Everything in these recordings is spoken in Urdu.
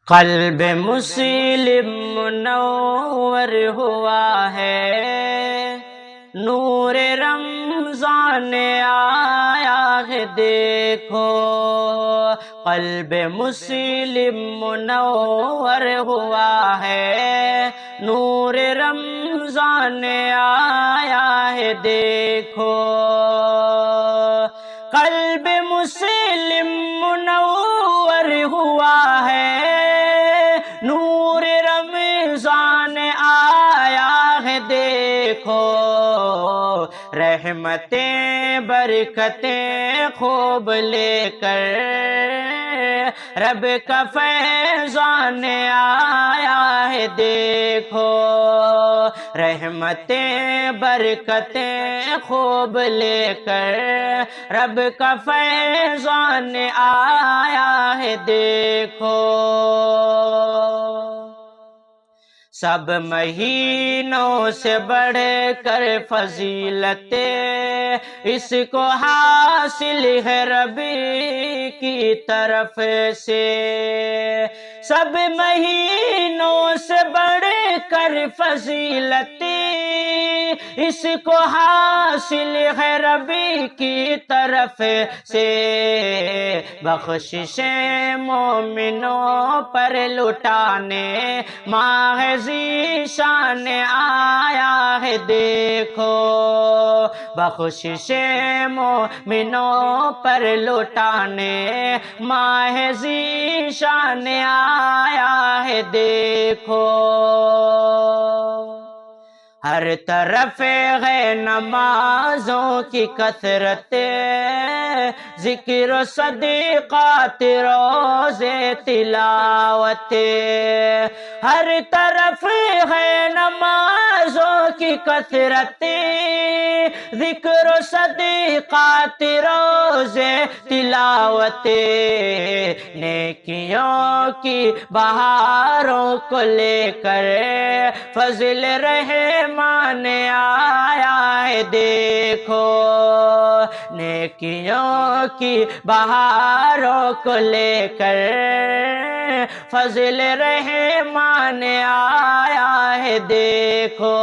قلب مسلم منور ہوا ہے، نور رمضان آیا ہے دیکھو۔ قلب مسلم منور ہوا ہے، نور رمضان آیا ہے دیکھو۔ قلب مسلم منور ہوا ہے، نور رمضان آیا ہے دیکھو۔ رحمتیں برکتیں خوب لے کر رب کا فیضان آیا ہے دیکھو۔ رحمتیں برکتیں خوب لے کر رب کا فیضان آیا ہے دیکھو۔ سب مہینوں سے بڑھ کر فضیلت اس کو حاصل ہے ربی کی طرف سے۔ سب مہینوں سے بڑھ کر فضیلت اس کو حاصل ہے ربی کی طرف سے۔ بخششیں مومنوں پر لٹانے ماہ ذیشان آیا ہے دیکھو۔ بخششیں مومنوں پر لٹانے ماہ ذیشان آیا ہے دیکھو۔ ہر طرف ہے نمازوں کی کثرت، ذکر و صدقات روزے تلاوت۔ ہر طرف ہے نمازوں کی کثرت، ذکر و صدقات روزے تلاوت۔ نیکیوں کی بہاروں کو لے کر فضل رحمان آیا ہے دیکھو۔ نیکیوں کی بہاروں کو لے کر فضل رحمان آیا ہے دیکھو۔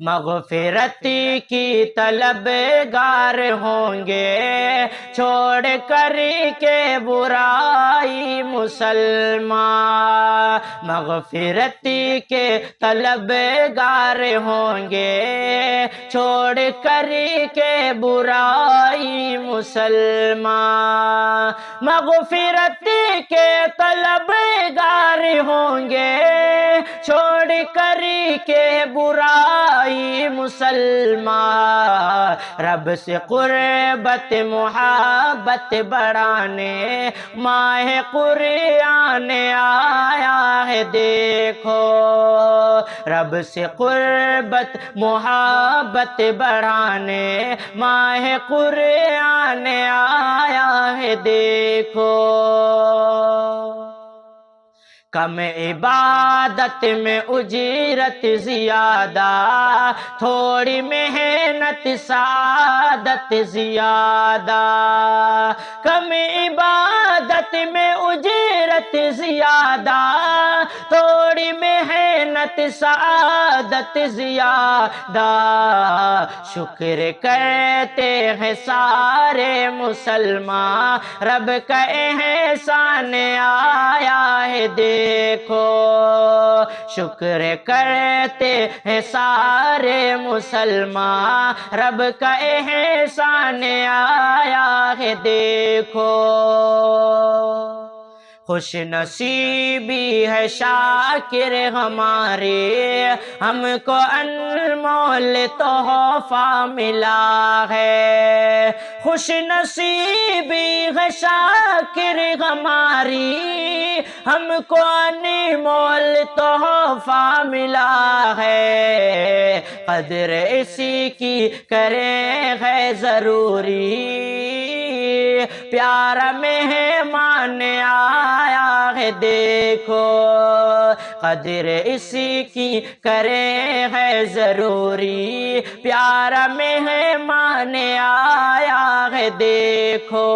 مغفرت کی طلب گار ہوں گے چھوڑ کر کے برائی مسلمان۔ مغفرت کے طلب گار ہوں گے چھوڑ کر کے برائی مسلمان۔ مغفرت کے طلب گار ہوں گے چھوڑ کر کے برائی مسلمان۔ رب سے قربت محبت بڑھانے ماہ قرآن آیا ہے دیکھو۔ رب سے قربت محبت بڑھانے ماہ قرآن آیا ہے دیکھو۔ کم عبادت میں اجرت زیادہ، تھوڑی محنت سعادت زیادہ۔ کم عبادت میں اجرت زیادہ، تھوڑی محنت سعادت زیادہ۔ شکر کرتے ہیں سارے مسلمان، رب کا احسان آیا ہے دیکھو۔ شکر کرتے ہیں سارے مسلمان، رب کا احسان آیا ہے دیکھو۔ خوش نصیبی ہے شاکر ہمارے، ہم کو انمول تحفہ ملا ہے۔ خوش نصیبی ہے شاکر ہماری، ہم کو انمول تحفہ ملا ہے۔ قدر اسی کی کریں ہے ضروری، پیارا مہمان آیا ہے دیکھو۔ قدر اسی کی کریں ہے ضروری، پیارا مہمان آیا ہے دیکھو۔